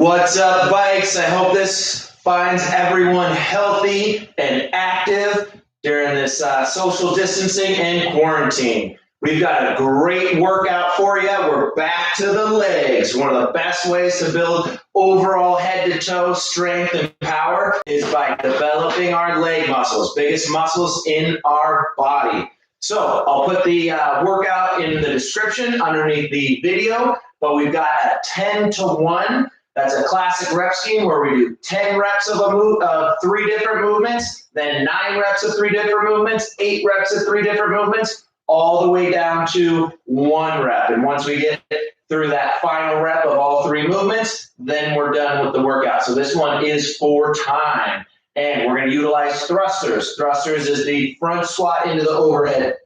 What's up, Bikes? I hope this finds everyone healthy and active during this social distancing and quarantine. We've got a great workout for you. We're back to the legs. One of the best ways to build overall head to toe strength and power is by developing our leg muscles, biggest muscles in our body. So I'll put the workout in the description underneath the video, but we've got a 10-to-1. That's a classic rep scheme where we do 10 reps of 3 different movements, then 9 reps of 3 different movements, 8 reps of 3 different movements, all the way down to 1 rep. And once we get through that final rep of all 3 movements, then we're done with the workout. So this one is for time. And we're going to utilize thrusters. Thrusters is the front squat into the overhead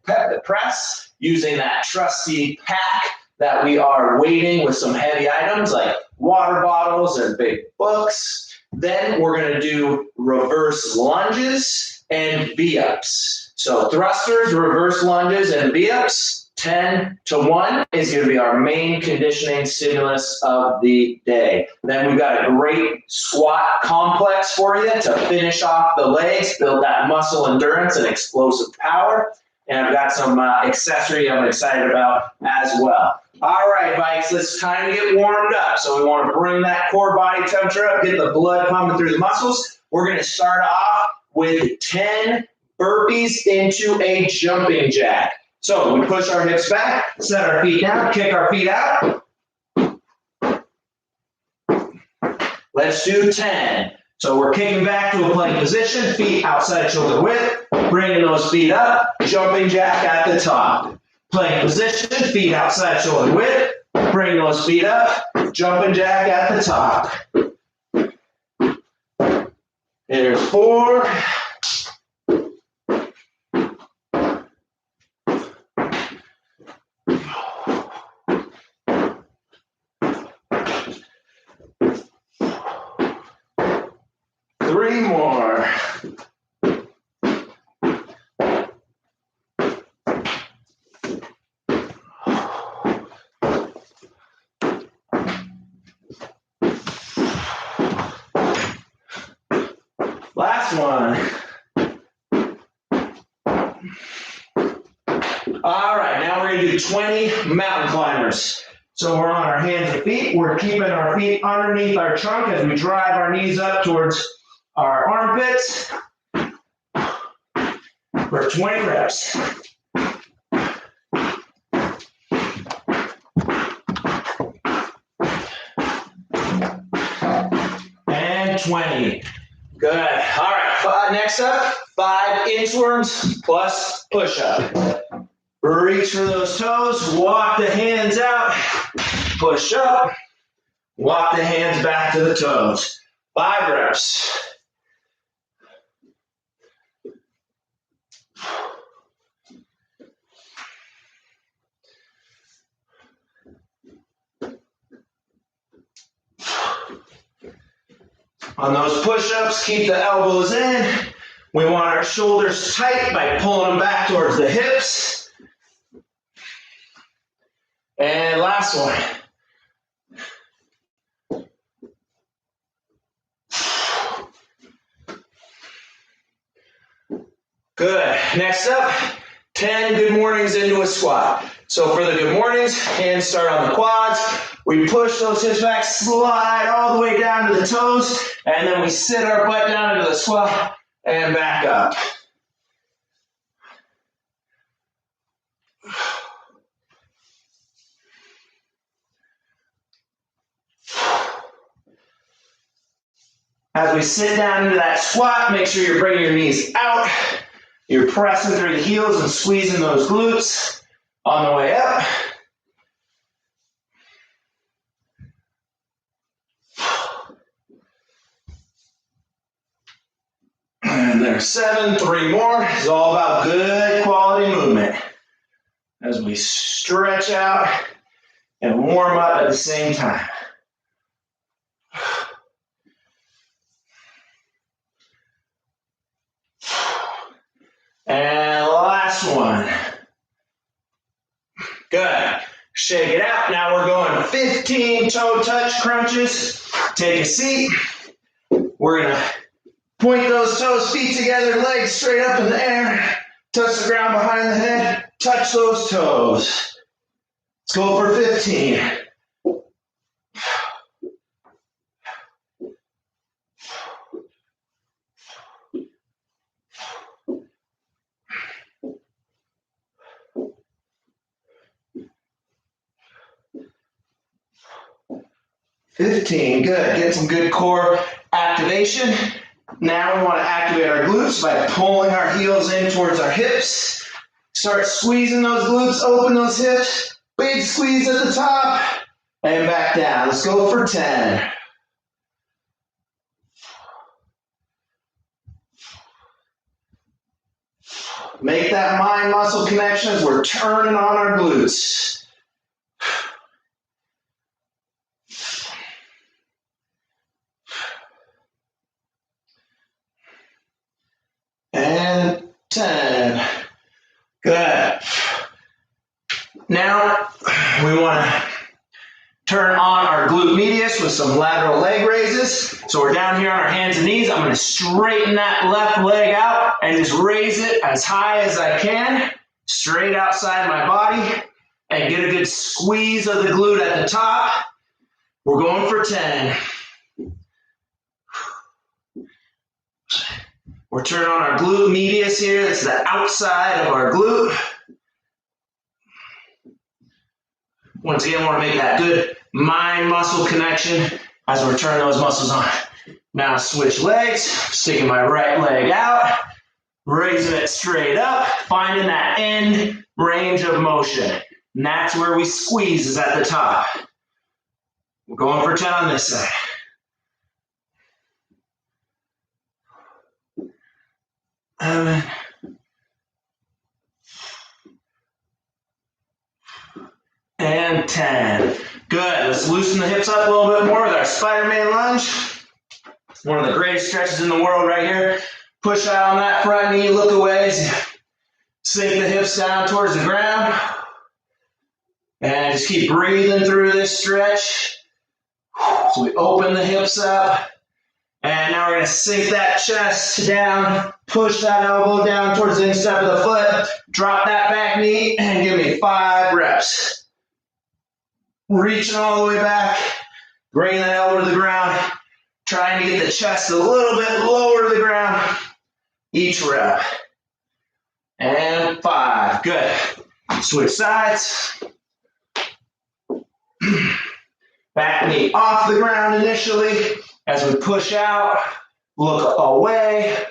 press using that trusty pack that we are weighting with some heavy items like water bottles and big books. Then we're going to do reverse lunges and V-ups. So thrusters, reverse lunges, and V-ups, 10-to-1 is going to be our main conditioning stimulus of the day. Then we've got a great squat complex for you to finish off the legs, build that muscle endurance and explosive power. And I've got some accessory I'm excited about as well. All right, Bikes, it's time to get warmed up. So we want to bring that core body temperature up, get the blood pumping through the muscles. We're going to start off with 10 burpees into a jumping jack. So we push our hips back, set our feet down, kick our feet out. Let's do 10. So we're kicking back to a plank position, feet outside shoulder width, bringing those feet up, jumping jack at the top. Plank position, feet outside shoulder width, bring those feet up, jumping jack at the top. There's 4. 3 more. 1. All right, now we're going to do 20 mountain climbers. So we're on our hands and feet. We're keeping our feet underneath our trunk as we drive our knees up towards our armpits for 20 reps. And 20. Good. All right, next up, 5 inchworms plus push-up. Reach for those toes, walk the hands out, push up, walk the hands back to the toes. 5 reps. On those push-ups, keep the elbows in. We want our shoulders tight by pulling them back towards the hips. And last one. Good. Next up, 10 good mornings into a squat. So for the good mornings, hands start on the quads. We push those hips back, slide all the way down to the toes, and then we sit our butt down into the squat and back up. As we sit down into that squat, make sure you're bringing your knees out. You're pressing through the heels and squeezing those glutes on the way up. And there's 7, 3 more. It's all about good quality movement as we stretch out and warm up at the same time. And last one. Good. Shake it out. Now we're going 15 toe touch crunches. Take a seat. We're gonna point those toes, feet together, legs straight up in the air. Touch the ground behind the head. Touch those toes. Let's go for 15. Good. Get some good core activation. Now we want to activate our glutes by pulling our heels in towards our hips. Start squeezing those glutes, open those hips. Big squeeze at the top and back down. Let's go for 10. Make that mind-muscle connection as we're turning on our glutes. And 10. Good. Now we want to turn on our glute medius with some lateral leg raises. So we're down here on our hands and knees. I'm going to straighten that left leg out and just raise it as high as I can, straight outside my body, and get a good squeeze of the glute at the top. We're going for 10. We're turning on our glute medius here. This is the outside of our glute. Once again, I want to make that good mind-muscle connection as we're turning those muscles on. Now switch legs, sticking my right leg out, raising it straight up, finding that end range of motion. And that's where we squeeze, is at the top. We're going for 10 on this side. And 10. Good. Let's loosen the hips up a little bit more with our Spider-Man lunge. One of the greatest stretches in the world right here. Push out on that front knee, look away as you sink the hips down towards the ground. And just keep breathing through this stretch. So we open the hips up. And now we're going to sink that chest down, push that elbow down towards the instep of the foot, drop that back knee, and give me 5 reps. Reaching all the way back, bringing that elbow to the ground, trying to get the chest a little bit lower to the ground each rep. And 5, good. Switch sides. Back knee off the ground initially. As we push out, look away,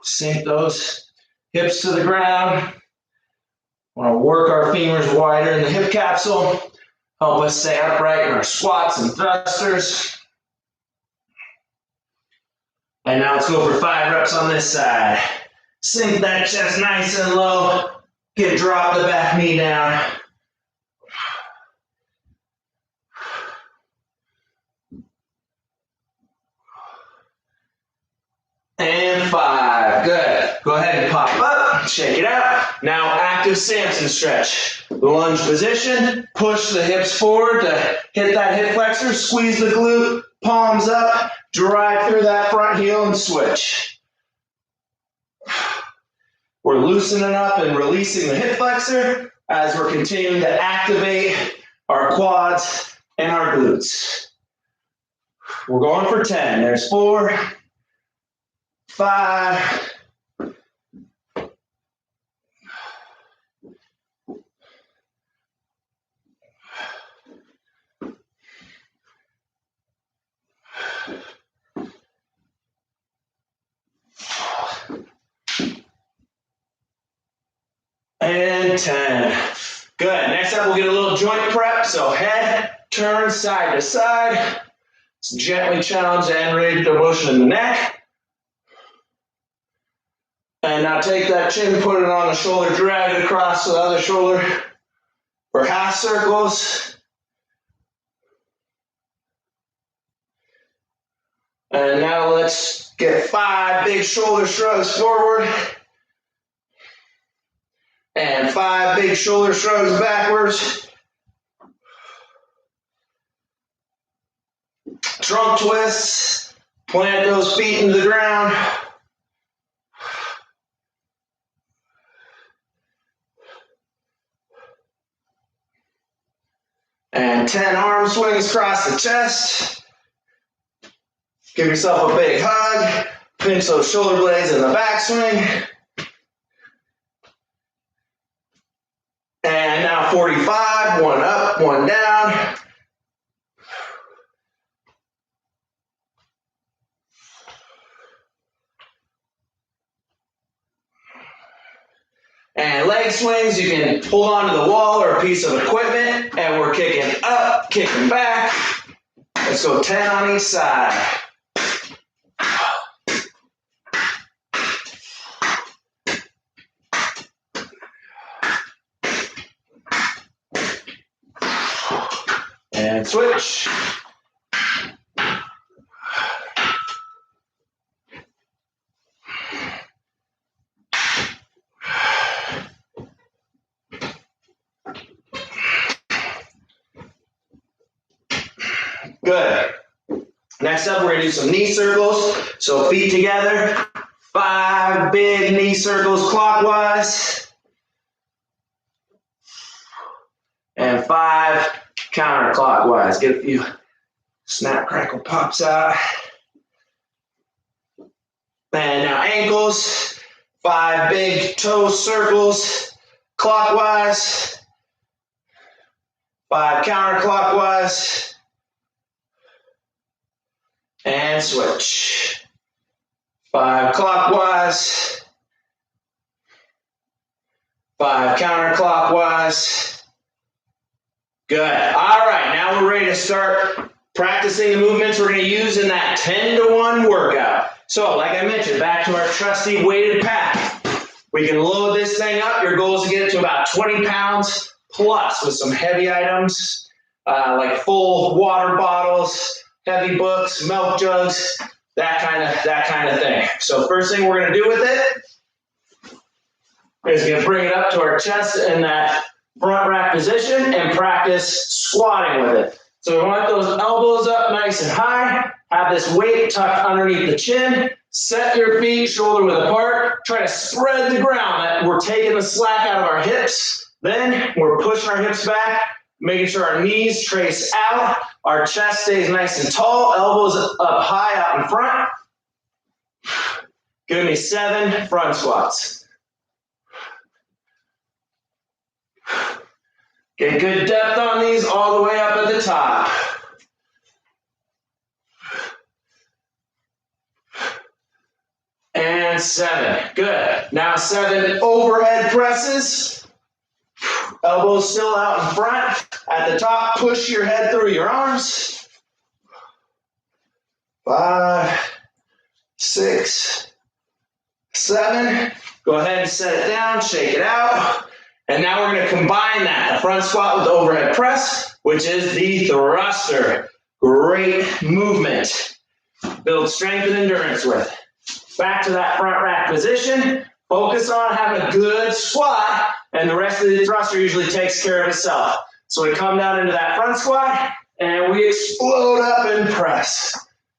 sink those hips to the ground. Want to work our femurs wider in the hip capsule, help us stay upright in our squats and thrusters. And now let's go for 5 reps on this side. Sink that chest nice and low, drop the back knee down. And 5, good. Go ahead and pop up, shake it out. Now active Samson stretch. Lunge position, push the hips forward to hit that hip flexor, squeeze the glute, palms up, drive through that front heel and switch. We're loosening up and releasing the hip flexor as we're continuing to activate our quads and our glutes. We're going for 10. There's 4, 5, and 10. Good. Next up, we'll get a little joint prep. So head turn side to side. Gently challenge the end range of motion in the neck. And now take that chin, put it on the shoulder, drag it across to the other shoulder for half circles. And now let's get 5 big shoulder shrugs forward. And 5 big shoulder shrugs backwards. trunk twists. Plant those feet into the ground. And 10 arm swings across the chest. Give yourself a big hug. Pinch those shoulder blades in the backswing. And now 45, one up, one down. And leg swings, you can hold onto the wall or a piece of equipment, and we're kicking up, kicking back. Let's go 10 on each side. And switch. Good. Next up, we're going to do some knee circles. So feet together. 5 big knee circles clockwise. And 5 counterclockwise. Get a few snap, crackle, pops out. And now ankles. 5 big toe circles clockwise. 5 counterclockwise. And switch. 5 clockwise. 5 counterclockwise. Good. All right, now we're ready to start practicing the movements we're going to use in that 10-to-1 workout. So, like I mentioned, back to our trusty weighted pack. We can load this thing up. Your goal is to get it to about 20 pounds plus with some heavy items like full water bottles, heavy books, milk jugs, that kind of thing. So first thing we're going to do with it is going to bring it up to our chest in that front rack position and practice squatting with it. So we want those elbows up nice and high. Have this weight tucked underneath the chin. Set your feet shoulder width apart. Try to spread the ground. That we're taking the slack out of our hips. Then we're pushing our hips back, making sure our knees trace out. Our chest stays nice and tall. Elbows up high out in front. Give me 7 front squats. Get good depth on these all the way up at the top. And 7. Good. Now 7 overhead presses. Elbows still out in front. At the top, push your head through your arms. 5, 6, 7. Go ahead and set it down, shake it out. And now we're going to combine that, the front squat with the overhead press, which is the thruster. Great movement. Build strength and endurance with. Back to that front rack position. Focus on having a good squat, and the rest of the thruster usually takes care of itself. So we come down into that front squat, and we explode up and press.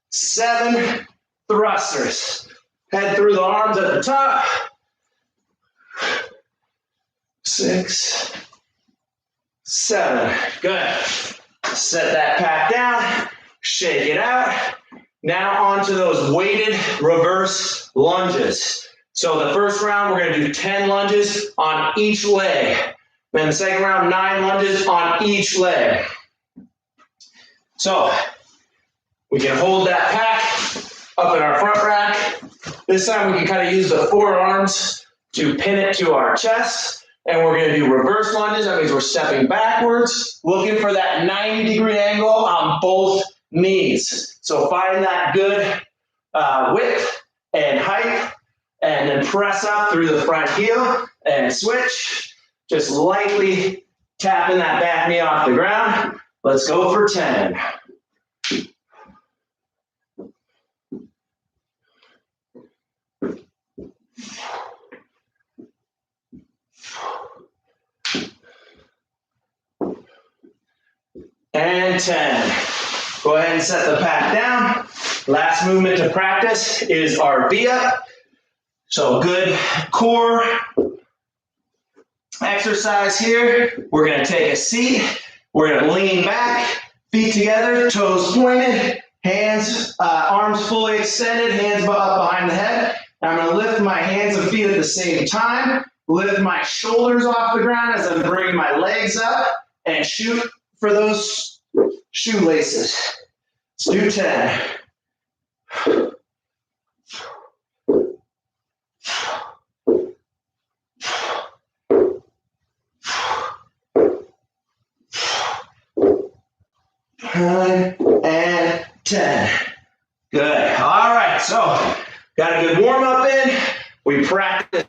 7 thrusters. Head through the arms at the top. 6, 7. Good. Set that pack down. Shake it out. Now onto those weighted reverse lunges. So the first round, we're going to do 10 lunges on each leg. Then the second round, 9 lunges on each leg. So we can hold that pack up in our front rack. This time we can kind of use the forearms to pin it to our chest. And we're going to do reverse lunges. That means we're stepping backwards, looking for that 90-degree angle on both knees. So find that good width and height, and then press up through the front heel and switch. Just lightly tapping that back knee off the ground. Let's go for 10. And 10. Go ahead and set the pack down. Last movement to practice is our V-up. So good core exercise here. We're going to take a seat. We're going to lean back, feet together, toes pointed, hands, arms fully extended, hands up behind the head. I'm going to lift my hands and feet at the same time, lift my shoulders off the ground as I'm bringing my legs up, and shoot for those shoelaces. Let's do 10. And 10. Good. All right, so got a good warm-up in. We practice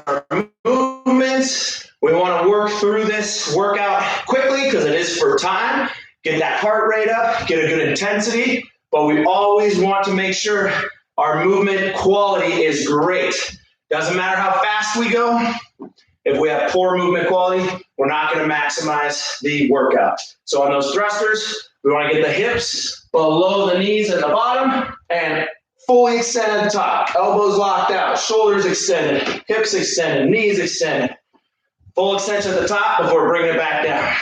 our movements. We want to work through this workout quickly because it is for time. Get that heart rate up, get a good intensity, but we always want to make sure our movement quality is great. Doesn't matter how fast we go. If we have poor movement quality, we're not going to maximize the workout. So on those thrusters, we want to get the hips below the knees at the bottom and fully extended at the top. Elbows locked out, shoulders extended, hips extended, knees extended. Full extension at the top before bringing it back down.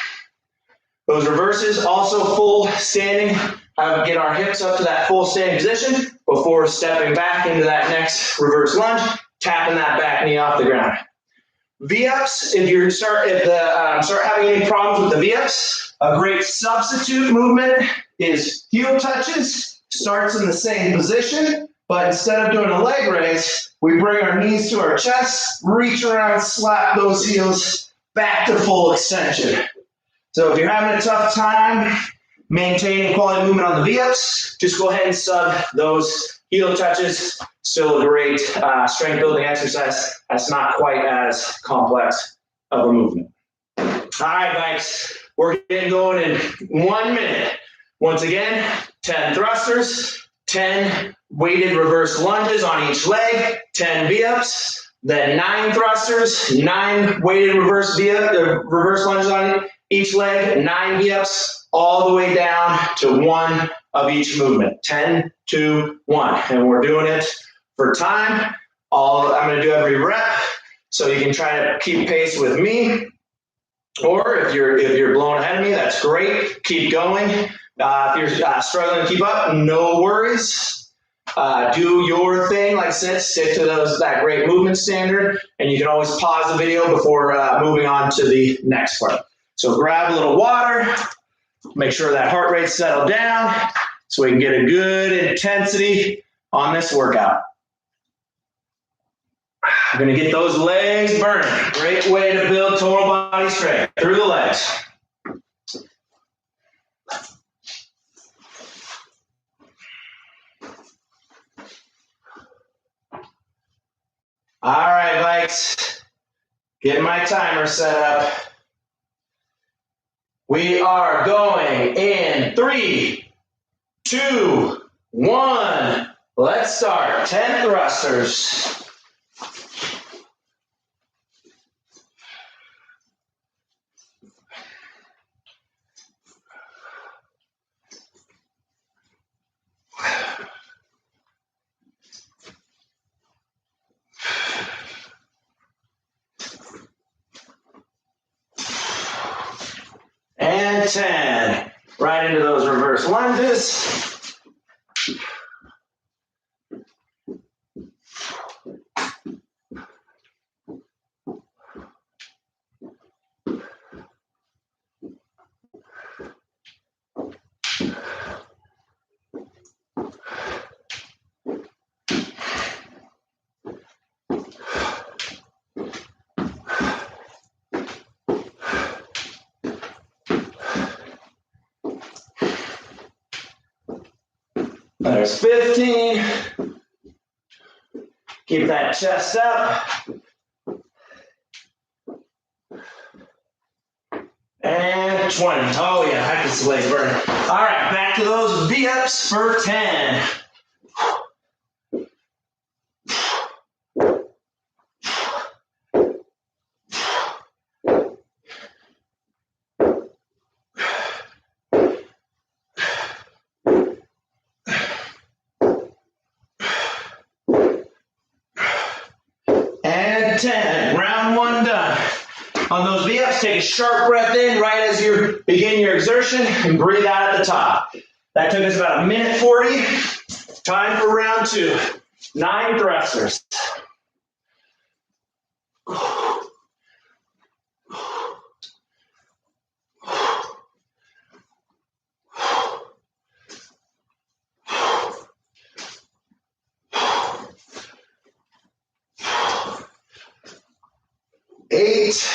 Those reverses, also full standing. Get our hips up to that full standing position before stepping back into that next reverse lunge, tapping that back knee off the ground. V-ups, if you start having any problems with the V-ups, a great substitute movement is heel touches. Starts in the same position, but instead of doing a leg raise, we bring our knees to our chest, reach around, slap those heels back to full extension. So if you're having a tough time maintaining quality movement on the V-ups, just go ahead and sub those heel touches. Still a great strength building exercise. That's not quite as complex of a movement. All right, Viks, we're getting going in 1 minute. Once again, 10 thrusters, 10 weighted reverse lunges on each leg, 10 V-ups, then 9 thrusters, 9 weighted reverse lunges on each leg, 9 V-ups, all the way down to 1 of each movement. 10, 2, 1. And we're doing it for time. I'm going to do every rep, so you can try to keep pace with me. Or if you're blowing ahead of me, that's great. Keep going. If you're struggling to keep up, no worries. Do your thing. Like I said, stick to that great movement standard, and you can always pause the video before moving on to the next part. So grab a little water, make sure that heart rate's settled down so we can get a good intensity on this workout. We're going to get those legs burning. Great way to build total body strength through the legs. All right, Viks, get my timer set up. We are going in 3, 2, 1. Let's start. 10 thrusters. And 10. Right into those reverse lunges. There's 15. Keep that chest up. And 20. Oh yeah, I can see legs burning. All right, back to those V-ups for 10. And 10. Round one done. On those V-ups, take a sharp breath in right as you begin your exertion and breathe out at the top. That took us about 1:40. Time for round two. 9 thrusters. Eight,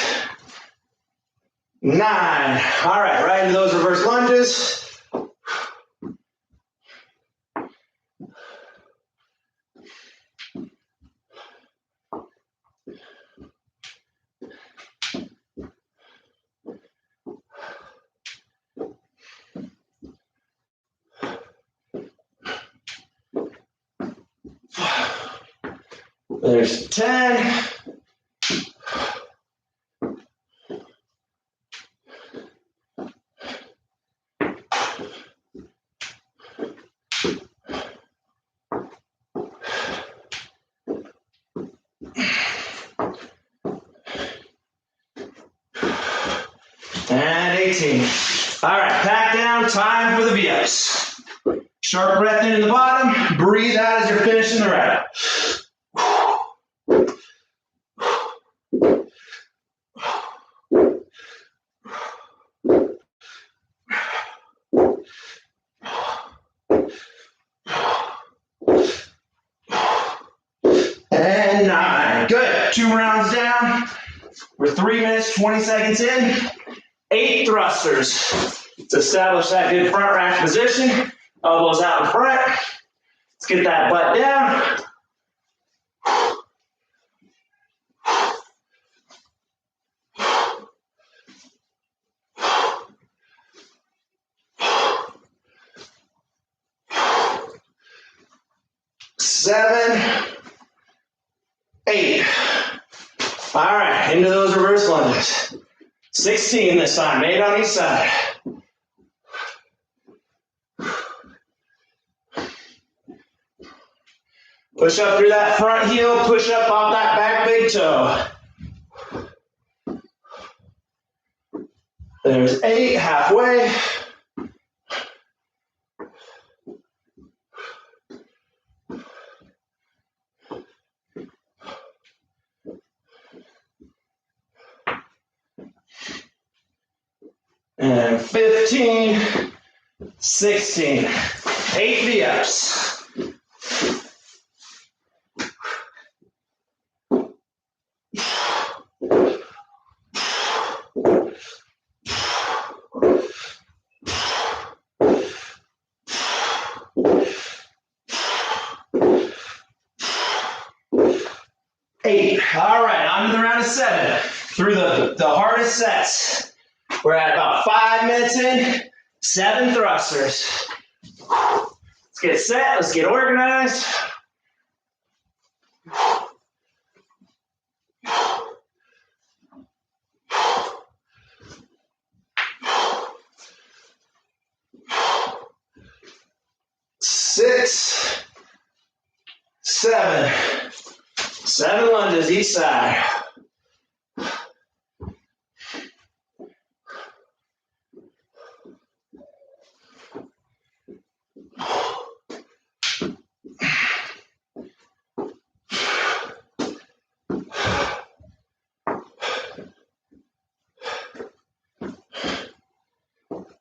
9. All right, right into those reverse lunges. There's 10. And 18. All right, pack down, time for the V-ups. Sharp breath in the bottom, breathe out as you're finishing the rep. And 9. Good. 2 rounds down. We're 3 minutes, 20 seconds in. 8 thrusters. Let's establish that good front rack position. Elbows out in front. Let's get that butt down. Seven, 8. All right, into those reverse lunges. 16 this time, 8 on each side. Push up through that front heel, push up off that back big toe. There's 8, halfway. And 15, 16, 8 V-ups. All right, on to the round of 7. Through the hardest sets. We're at about 5 minutes in, 7 thrusters. Let's get set, let's get organized. Six, 7. 7 lunges each side.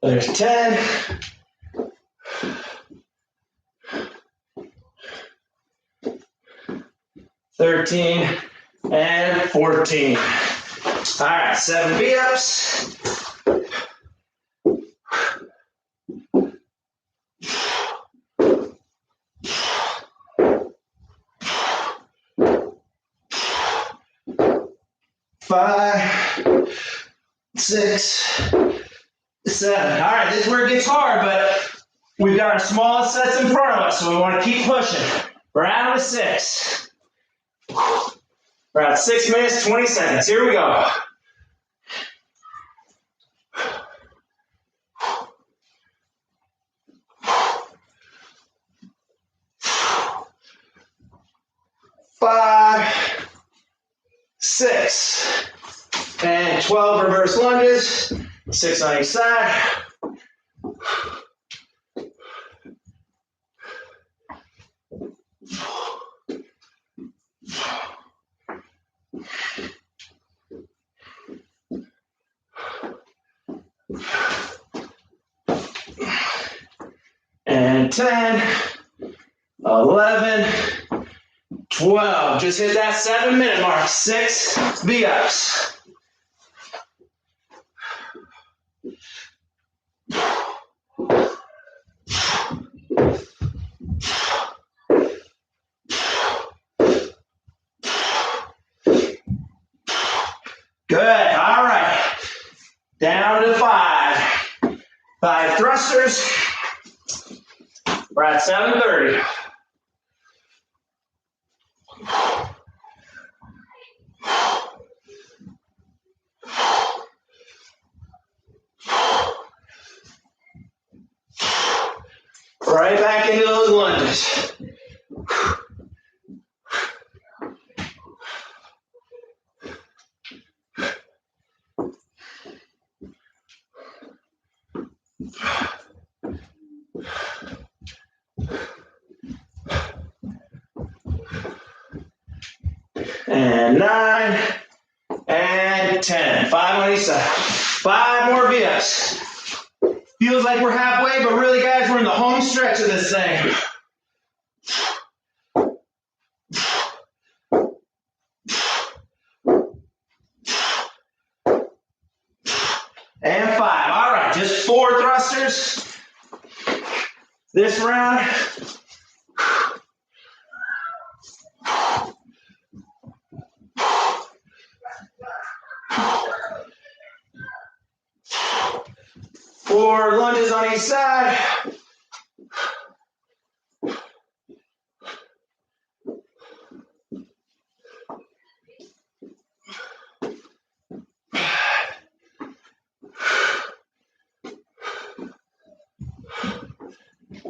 There's 10. 13 and 14. All right, 7 V-ups. Five, 6, 7. All right, this is where it gets hard, but we've got our smallest sets in front of us, so we want to keep pushing. Round of 6. We're at 6 minutes, 20 seconds. Here we go. Five, 12 reverse lunges, 6 on each side. And 10, 11, 12. Just hit that 7-minute mark. 6 V-ups. Good. All right. Down to 5. 5 thrusters. We're at 7:30. Right back into those lunges. And 9, and 10. 5 on each side. 5 more V-ups. Feels like we're halfway, but really, guys, we're in the home stretch of this thing. And 5. All right, just 4 thrusters this round. Four lunges on each side.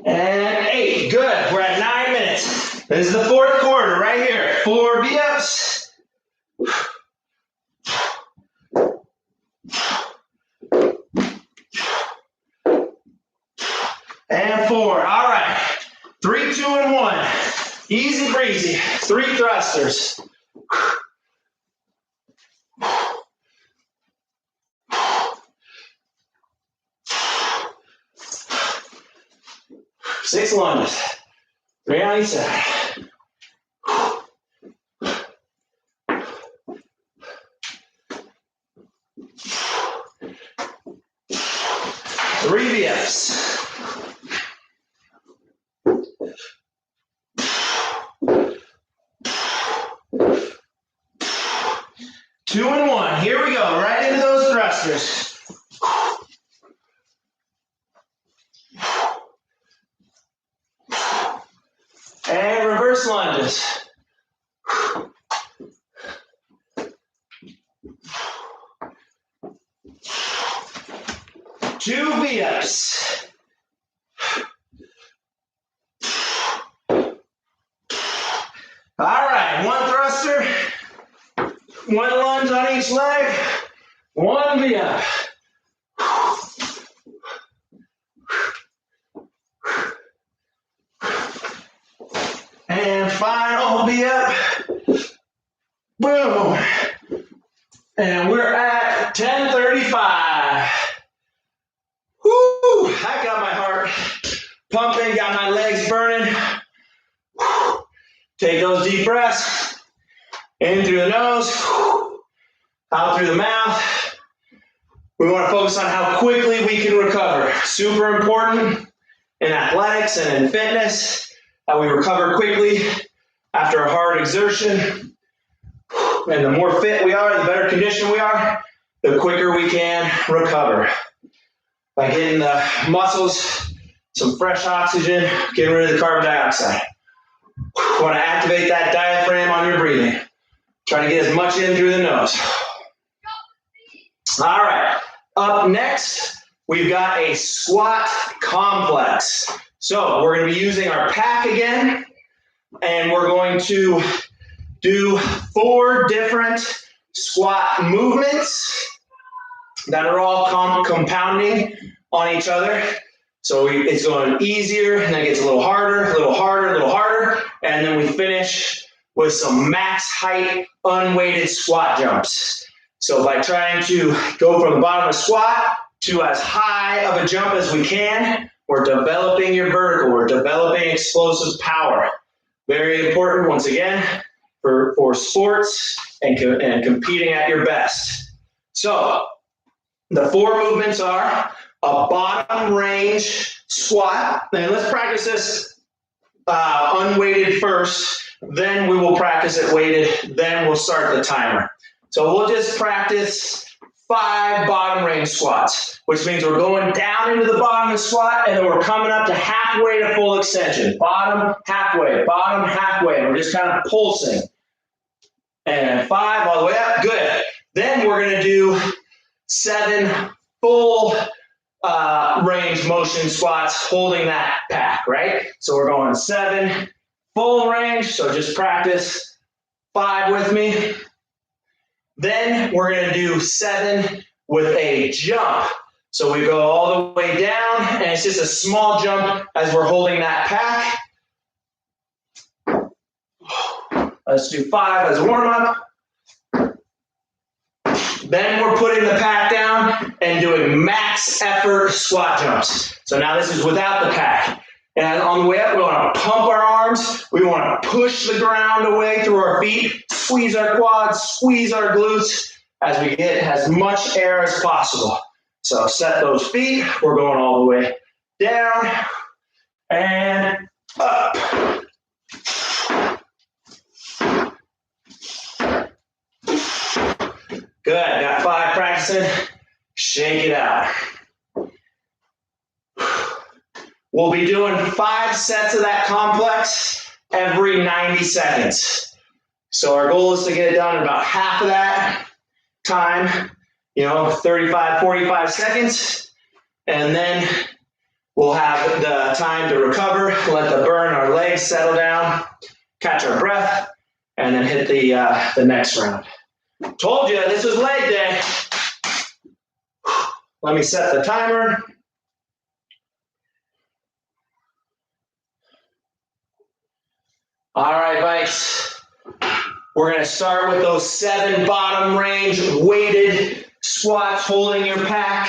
And 8. Good. We're at 9 minutes. This is the 4th quarter right here. 4 V-ups. And 4. All right. 3, 2, and 1. Easy breezy. 3 thrusters. Six lunges. 3 on each side. 3 V-ups. Two and 1. Here we go. Right into those thrusters. And reverse lunges. 2 V-ups. All right, 1 thruster, 1 lunge on each leg, 1 V-up. And final V-up. Boom. And we're at 10:35. Woo! I got my heart pumping, got my legs burning. Woo. Take those deep breaths. In through the nose, out through the mouth. We want to focus on how quickly we can recover. Super important in athletics and in fitness that we recover quickly after a hard exertion. And the more fit we are, the better condition we are, the quicker we can recover. By getting the muscles some fresh oxygen, getting rid of the carbon dioxide. You want to activate that diaphragm on your breathing. Try to get as much in through the nose. All right, up next, we've got a squat complex. So we're going to be using our pack again, and we're going to do 4 different squat movements that are all compounding on each other. So it's going easier, and then it gets a little harder, a little harder, a little harder, and then we finish with some max height unweighted squat jumps. So by trying to go from the bottom of squat to as high of a jump as we can, we're developing your vertical, we're developing explosive power. Very important, once again, for sports and competing at your best. So the 4 movements are a bottom range squat. And let's practice this unweighted first, then we will practice it weighted, then we'll start the timer. So we'll just practice 5 bottom range squats, which means we're going down into the bottom of the squat, and then we're coming up to halfway to full extension. Bottom, halfway, and we're just kind of pulsing. And 5 all the way up, good. Then we're gonna do 7 full range motion squats holding that pack, right? So we're going 7 full range, so just practice 5 with me. Then we're going to do 7 with a jump. So we go all the way down, and it's just a small jump as we're holding that pack. Let's do 5 as a warm-up. Then we're putting the pack down and doing max effort squat jumps. So now this is without the pack. And on the way up, we want to pump our arms. We want to push the ground away through our feet, squeeze our quads, squeeze our glutes as we get as much air as possible. So set those feet. We're going all the way down and up. Good. Got 5 practicing. Shake it out. We'll be doing 5 sets of that complex every 90 seconds. So our goal is to get it done in about half of that time, 35, 45 seconds. And then we'll have the time to recover, let the burn, our legs settle down, catch our breath, and then hit the next round. Told you this was leg day. Let me set the timer. All right, Viks. We're going to start with those 7 bottom range weighted squats holding your pack.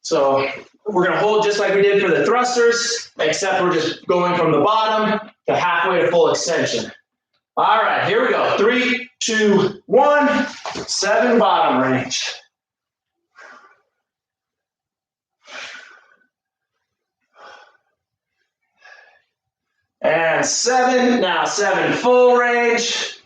So we're going to hold just like we did for the thrusters, except we're just going from the bottom to halfway to full extension. All right, here we go. 3, 2, 1, 7 bottom range. And 7, now 7 full range.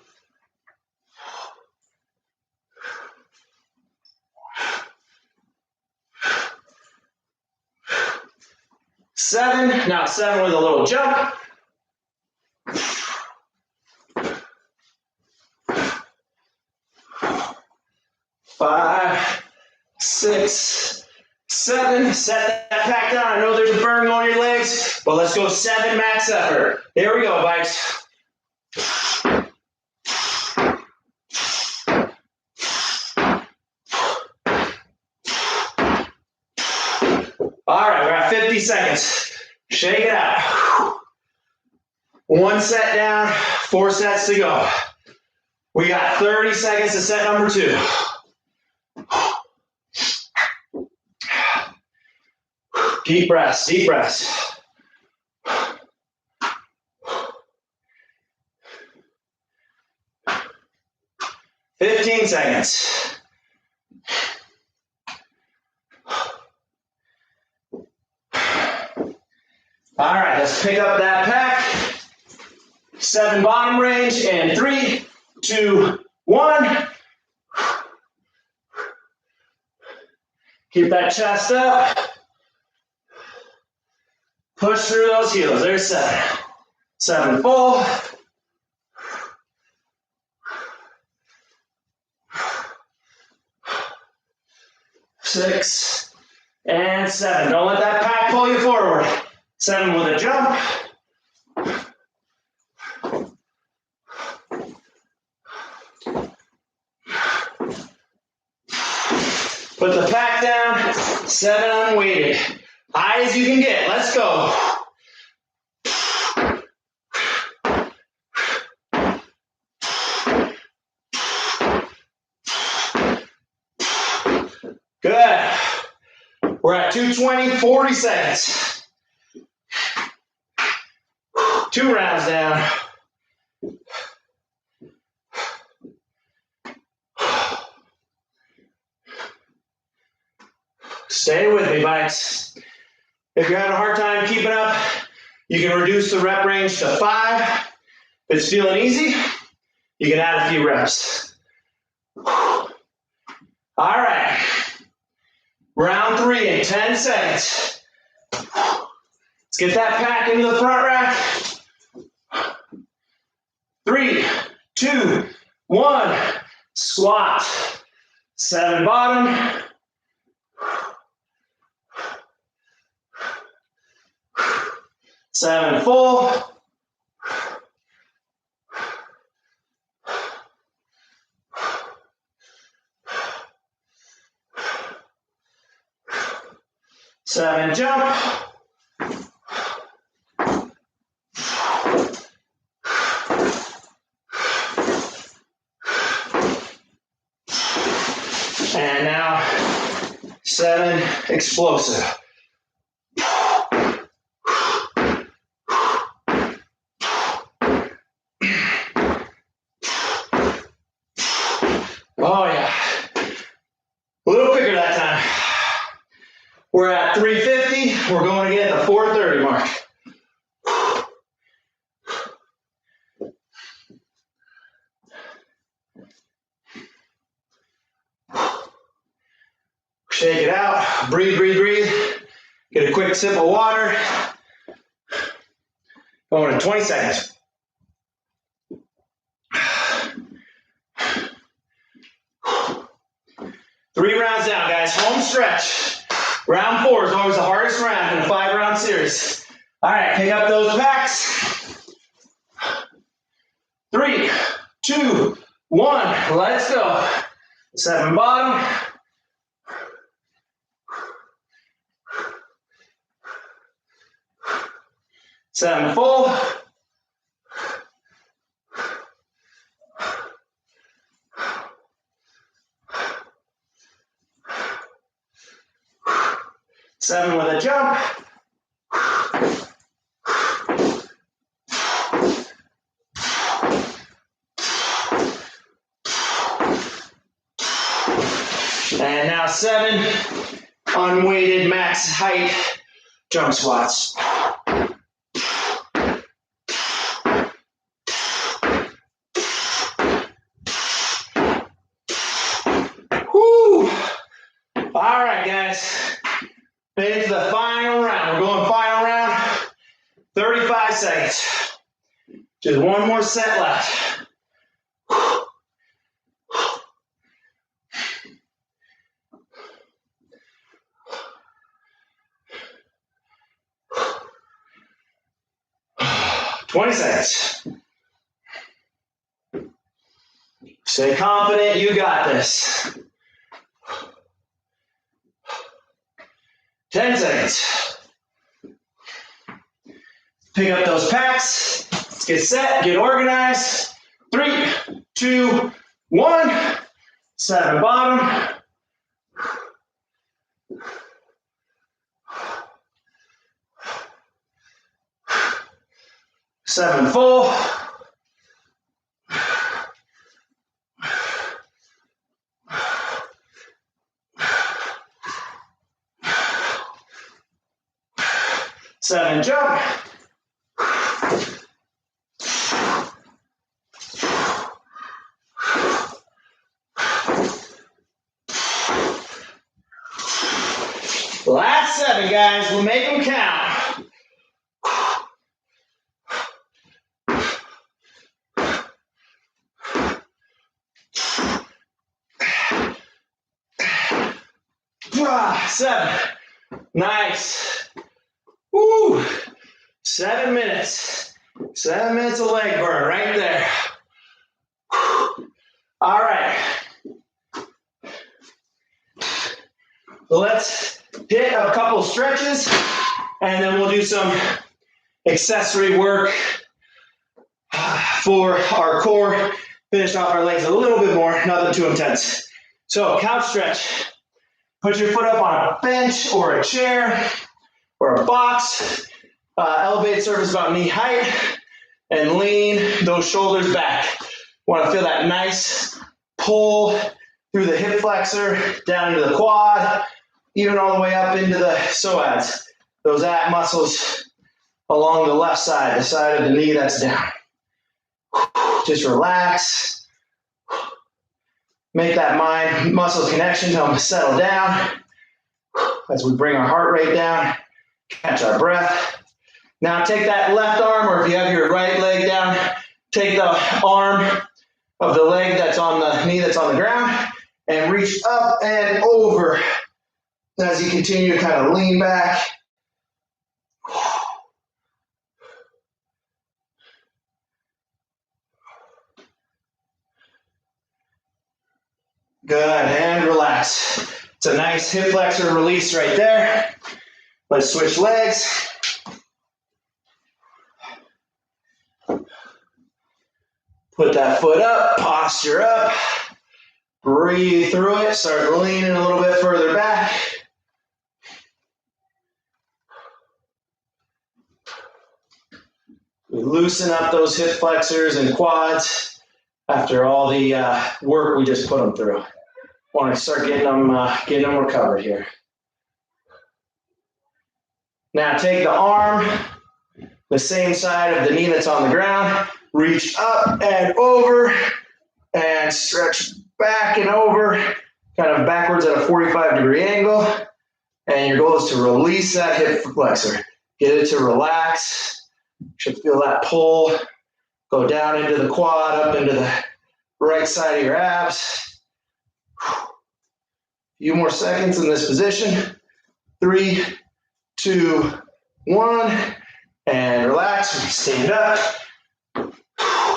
Now 7 with a little jump. 5, 6, 7. Set that pack down. I know there's a burn on your legs, but let's go 7 max effort. Here we go, Viks. All right, we're at 50 seconds. Shake it out. 1 set down, 4 sets to go. We got 30 seconds to set number 2. Deep breaths, deep breaths. 15 seconds. All right, let's pick up that pack. 7 bottom range in 3, 2, 1. Keep that chest up. Push through those heels. There's 7. 7 full. 6 and 7. Don't let that pack pull you forward. 7 with a jump. 5, Put the pack down, 7 unweighted. High as you can get, let's go. Good. We're at 220, 40 seconds. 2 rounds down. Stay with me, Viks. If you're having a hard time keeping up, you can reduce the rep range to 5. If it's feeling easy, you can add a few reps. All right. Round 3 in 10 seconds. Let's get that pack into the front rack. 3, 2, 1. Squat. 7 bottom. 7 full. 7 jump. And now 7 explosive. Oh yeah. A little quicker that time. We're at 350. We're going again at the 430 mark. Shake it out. Breathe, breathe, breathe. Get a quick sip of water. Going in 20 seconds. Three rounds down, guys. Home stretch. Round 4 is always the hardest round in a 5-round series. All right, pick up those packs. 3, 2, 1. Let's go. 7 bottom. 7 full. 7 with a jump. And now 7 unweighted max height jump squats. Woo! All right, guys. Made it to the final round. We're going final round. 35 seconds. Just one more set left. $20 seconds. Stay confident, you got this. 10 seconds. Pick up those packs. Let's get set, get organized. 3, 2, 1. 7 bottom. 7 full. 7 jump. Last 7, guys. We'll make them count. Seven. Nice. Woo. 7 minutes. 7 minutes of leg burn right there. All right. Let's hit a couple stretches, and then we'll do some accessory work for our core. Finish off our legs a little bit more, nothing too intense. So couch stretch. Put your foot up on a bench or a chair or a box. Elevate surface about knee height and lean those shoulders back. Want to feel that nice pull through the hip flexor, down into the quad, even all the way up into the psoas. Those ab muscles along the left side, the side of the knee that's down. Just relax. Make that mind muscle connection to them settle down as we bring our heart rate down, catch our breath. Now take that left arm, or if you have your right leg down, take the arm of the leg that's on the knee that's on the ground and reach up and over as you continue to kind of lean back. Good, and relax. It's a nice hip flexor release right there. Let's switch legs. Put that foot up, posture up. Breathe through it, start leaning a little bit further back. We loosen up those hip flexors and quads after all the work we just put them through. Want to start getting them recovered here. Now take the arm, the same side of the knee that's on the ground, reach up and over, and stretch back and over, kind of backwards at a 45-degree angle. And your goal is to release that hip flexor. Get it to relax. You should feel that pull. Go down into the quad, up into the right side of your abs. A few more seconds in this position. 3, 2, 1, and relax. Stand up.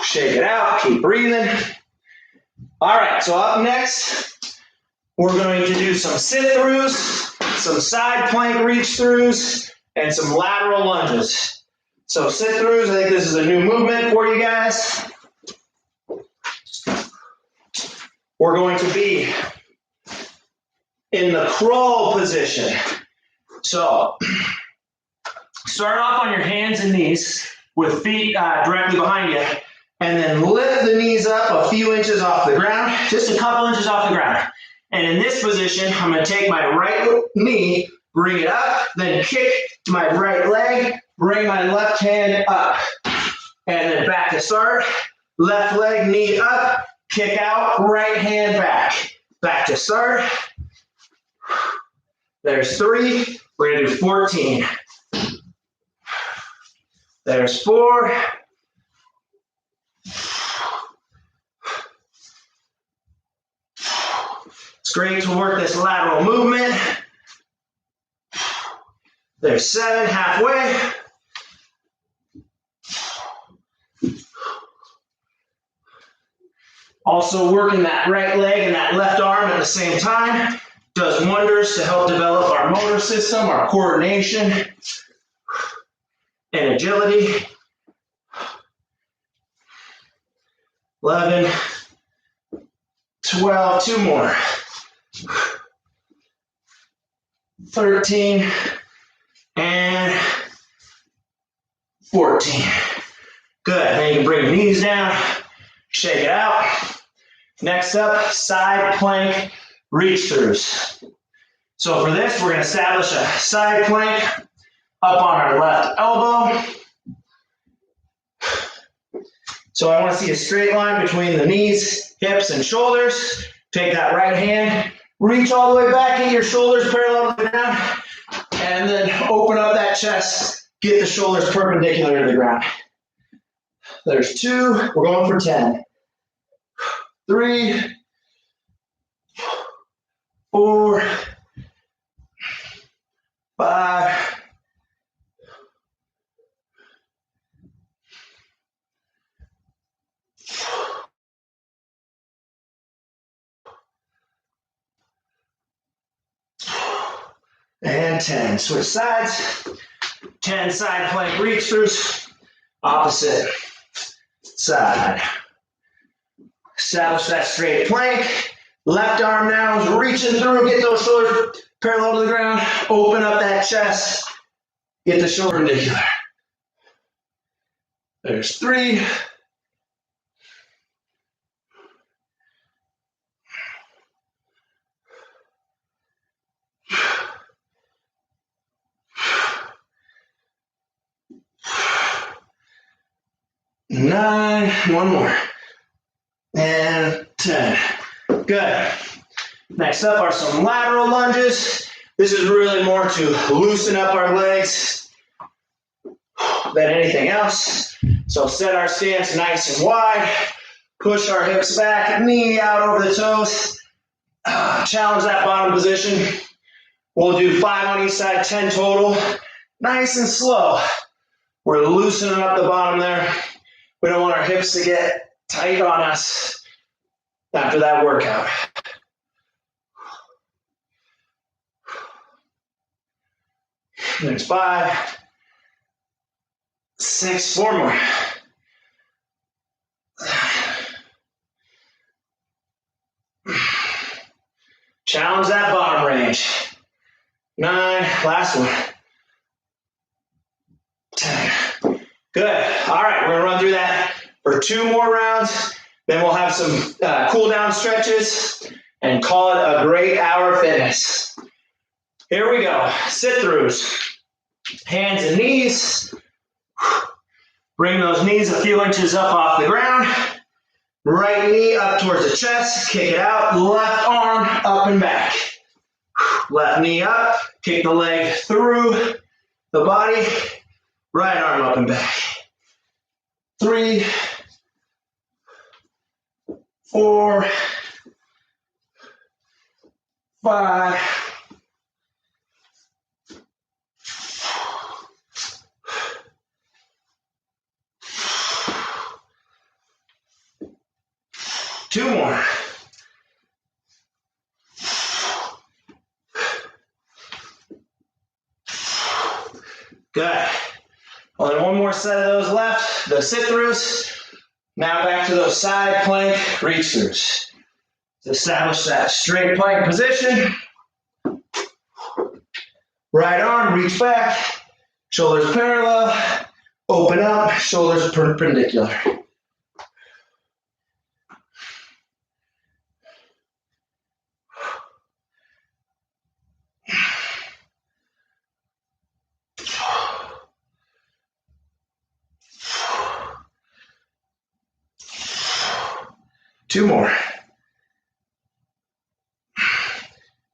Shake it out. Keep breathing. All right, so up next, we're going to do some sit-throughs, some side plank reach-throughs, and some lateral lunges. So sit-throughs, I think this is a new movement for you guys. We're going to be in the crawl position. So start off on your hands and knees with feet directly behind you, and then lift the knees up a few inches off the ground, just a couple inches off the ground. And in this position, I'm going to take my right knee, bring it up, then kick to my right leg, bring my left hand up, and then back to start. Left leg, knee up, kick out, right hand back. Back to start. There's 3. We're going to do 14. There's 4. It's great to work this lateral movement. There's 7, halfway. Also working that right leg and that left arm at the same time does wonders to help develop our motor system, our coordination, and agility. 11, 12, 2 more. 13, and 14. Good, then you can bring your knees down, shake it out. Next up, side plank reach-throughs. So for this, we're going to establish a side plank up on our left elbow. So I want to see a straight line between the knees, hips, and shoulders. Take that right hand, reach all the way back, get your shoulders parallel to the ground, and then open up that chest, get the shoulders perpendicular to the ground. There's 2, we're going for 10. 3, 4, 5, 6, and 10. Switch sides. 10 side plank reach throughs. Opposite side. Establish that straight plank. Left arm now is reaching through. Get those shoulders parallel to the ground. Open up that chest. Get the shoulder perpendicular. There's 3. Nine, one more, and 10. Good. Next up are some lateral lunges. This is really more to loosen up our legs than anything else. So set our stance nice and wide. Push our hips back, knee out over the toes. Challenge that bottom position. We'll do 5 on each side, 10 total. Nice and slow. We're loosening up the bottom there. We don't want our hips to get tight on us after that workout. There's 5, 6, 4 more. Challenge that bottom range. 9, last one. 10. Good. All right, we're gonna run through that for 2 more rounds. Then we'll have some cool down stretches and call it a great hour of fitness. Here we go. Sit throughs. Hands and knees. Bring those knees a few inches up off the ground. Right knee up towards the chest. Kick it out. Left arm up and back. Left knee up. Kick the leg through the body. Right arm up and back. 3, 4, 5, 2 more. Good. Only 1 more set of those left, the sit-throughs. Now back to those side plank reach-throughs. Establish that straight plank position. Right arm, reach back. Shoulders parallel. Open up, shoulders perpendicular. Two more.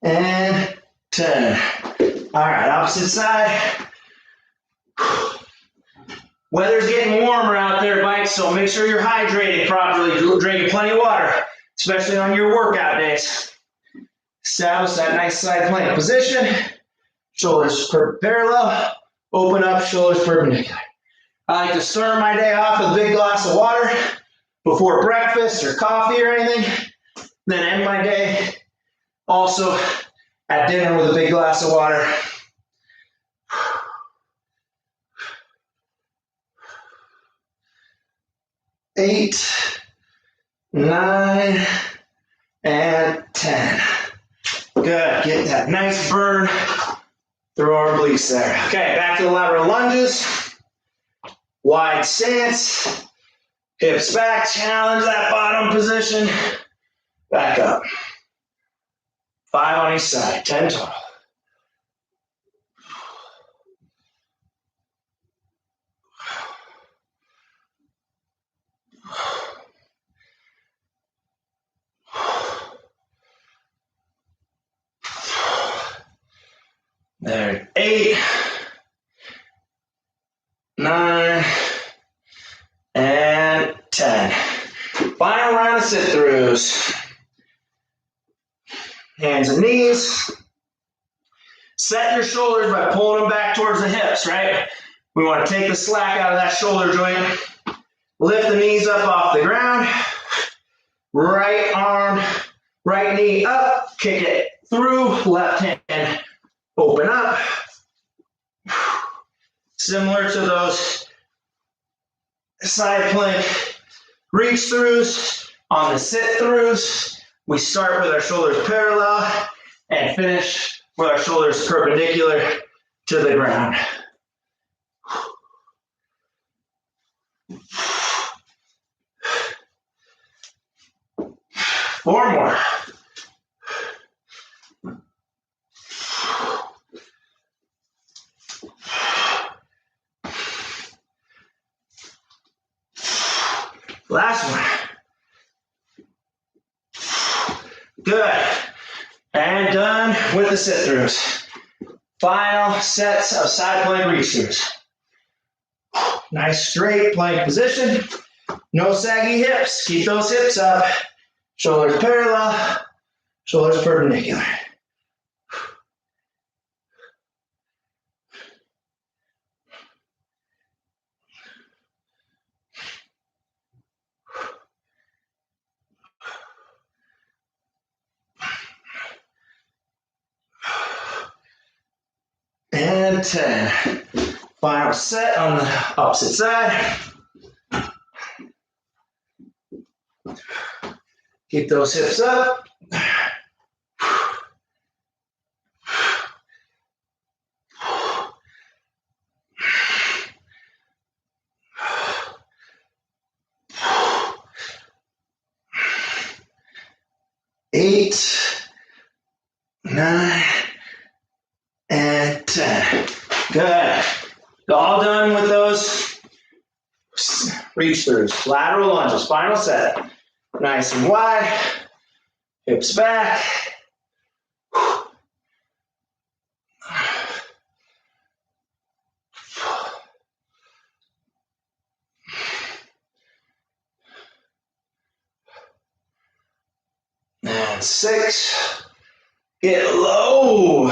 And 10. All right, opposite side. Weather's getting warmer out there, Viks, so make sure you're hydrated properly. Drinking plenty of water, especially on your workout days. Establish that nice side plank position. Shoulders parallel. Open up, shoulders perpendicular. I like to start my day off with a big glass of water before breakfast or coffee or anything. Then end my day also at dinner with a big glass of water. Eight, 9, and 10. Good. Get that nice burn through our obliques there. Okay, back to the lateral lunges. Wide stance. Hips back. Challenge that bottom position. Back up. 5 on each side. 10 total. There, 8, 9, and 10. Final round of sit-throughs. Hands and knees. Set your shoulders by pulling them back towards the hips, right? We want to take the slack out of that shoulder joint. Lift the knees up off the ground. Right arm, right knee up. Kick it through. Left hand Open up. Similar to those side plank reach throughs, on the sit throughs, we start with our shoulders parallel and finish with our shoulders perpendicular to the ground. 4 more. Last one. Good. And done with the sit throughs. Final sets of side plank reach throughs. Nice straight plank position. No saggy hips. Keep those hips up. Shoulders parallel. Shoulders perpendicular. And 10. Final set on the opposite side. Keep those hips up. Eight, 9, and 10. Good. All done with those reach throughs. Lateral lunges. Final set. Nice and wide. Hips back. And 6. Get low.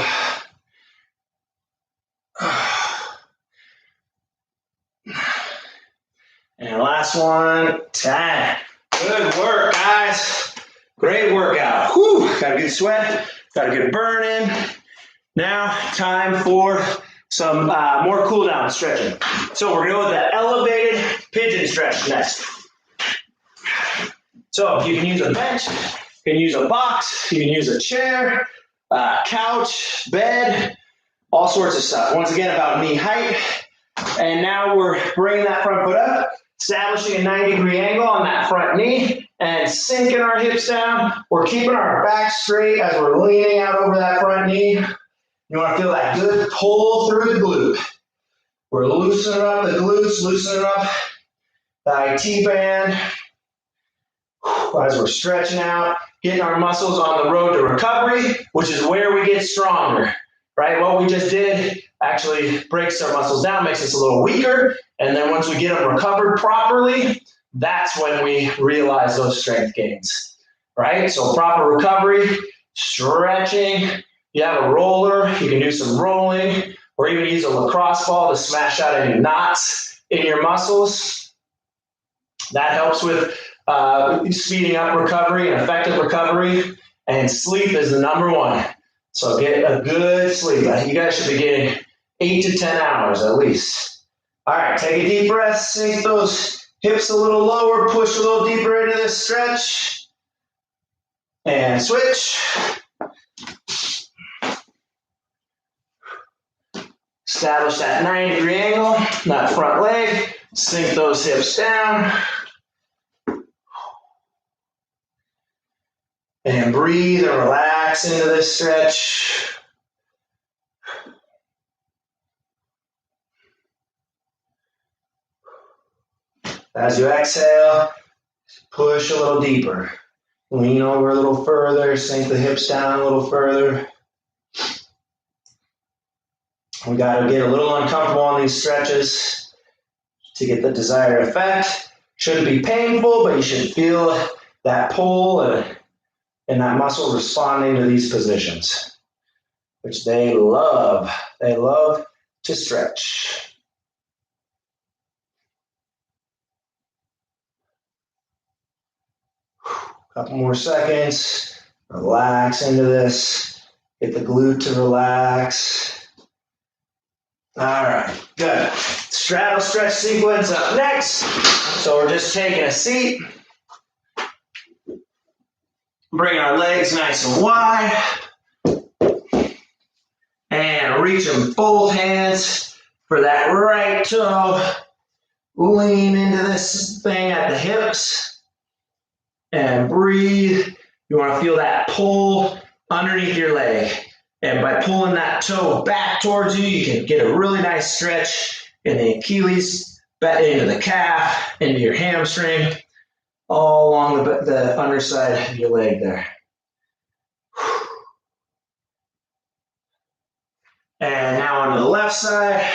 And last one, 10. Good work, guys. Great workout. Whew. Got a good sweat. Got a good burn in. Now, time for some more cool down stretching. So we're going to go with the elevated pigeon stretch next. So you can use a bench, you can use a box, you can use a chair, couch, bed, all sorts of stuff. Once again, about knee height. And now we're bringing that front foot up, establishing a 90-degree angle on that front knee, and sinking our hips down. We're keeping our back straight as we're leaning out over that front knee. You want to feel that good pull through the glute. We're loosening up the glutes, loosening up the IT band as we're stretching out, getting our muscles on the road to recovery, which is where we get stronger, right? What we just did actually breaks our muscles down, makes us a little weaker, and then once we get them recovered properly, that's when we realize those strength gains, right? So proper recovery, stretching. You have a roller, you can do some rolling, or even use a lacrosse ball to smash out any knots in your muscles. That helps with speeding up recovery and effective recovery, and sleep is the number one. So get a good sleep. You guys should be getting 8 to 10 hours at least. All right, take a deep breath, sink those hips a little lower, push a little deeper into this stretch, and switch. Establish that 90-degree angle, that front leg, sink those hips down. And breathe and relax into this stretch. As you exhale, push a little deeper. Lean over a little further, sink the hips down a little further. We got to get a little uncomfortable on these stretches to get the desired effect. Shouldn't be painful, but you should feel that pull and that muscle responding to these positions, which they love. They love to stretch. Couple more seconds. Relax into this. Get the glute to relax. All right, good. Straddle stretch sequence up next. So we're just taking a seat. Bring our legs nice and wide. And reaching both hands for that right toe. Lean into this thing at the hips. And breathe. You want to feel that pull underneath your leg. And by pulling that toe back towards you, you can get a really nice stretch in the Achilles, back into the calf, into your hamstring, all along the underside of your leg there. And now onto the left side.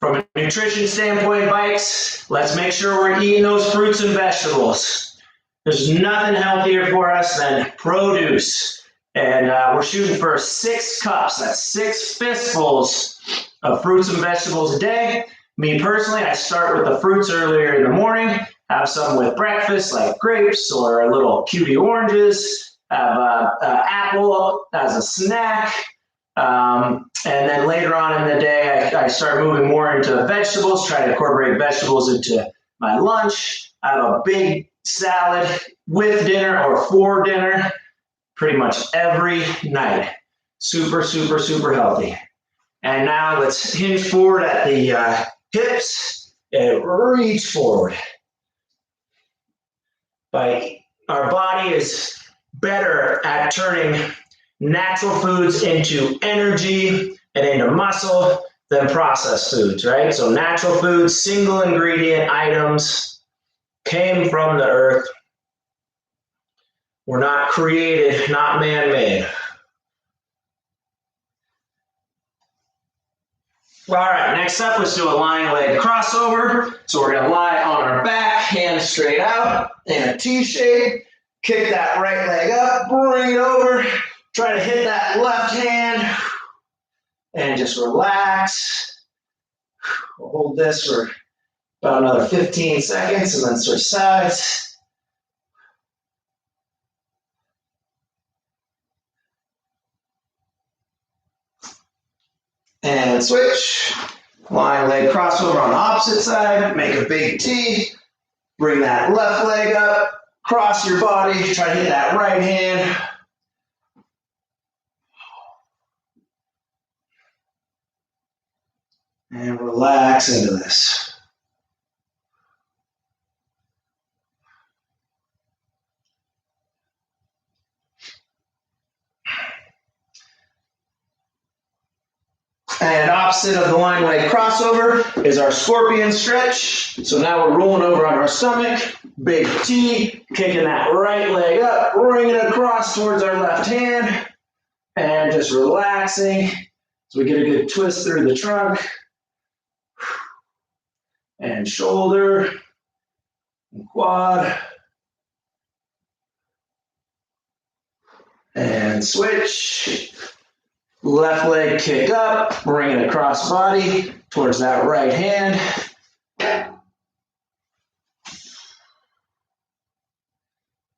From a nutrition standpoint, Viks, let's make sure we're eating those fruits and vegetables. There's nothing healthier for us than produce. And we're shooting for 6 cups. That's 6 fistfuls of fruits and vegetables a day. Me personally, I start with the fruits earlier in the morning, have some with breakfast like grapes or little cutie oranges, have apple as a snack. And then later on in the day, I start moving more into vegetables, try to incorporate vegetables into my lunch. I have a big salad with dinner or for dinner pretty much every night. Super, super, super healthy. And now let's hinge forward at the hips and reach forward. Our body is better at turning natural foods into energy and into muscle than processed foods, right? So natural foods, single ingredient items came from the earth. Were not created, not man-made. All right, next up, let's do a lying leg crossover. So we're gonna lie on our back, hands straight out in a T shape. Kick that right leg up, bring it over. Try to hit that left hand and just relax. We'll hold this for about another 15 seconds and then switch sides. And switch. Lying leg crossover on the opposite side. Make a big T. Bring that left leg up. Cross your body. Try to hit that right hand. And relax into this. And opposite of the lying leg crossover is our scorpion stretch. So now we're rolling over on our stomach, big T, kicking that right leg up, bringing it across towards our left hand, and just relaxing so we get a good twist through the trunk. And shoulder, and quad, and switch. Left leg kick up, bring it across body towards that right hand.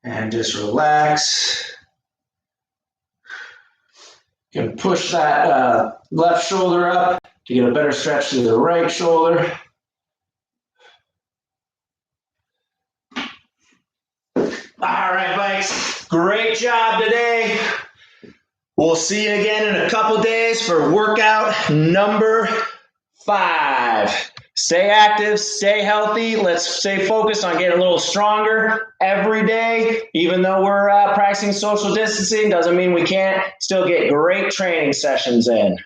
And just relax. You can push that left shoulder up to get a better stretch to the right shoulder. All right, Viks, great job today. We'll see you again in a couple days for workout number 5. Stay active, stay healthy. Let's stay focused on getting a little stronger every day. Even though we're practicing social distancing, doesn't mean we can't still get great training sessions in.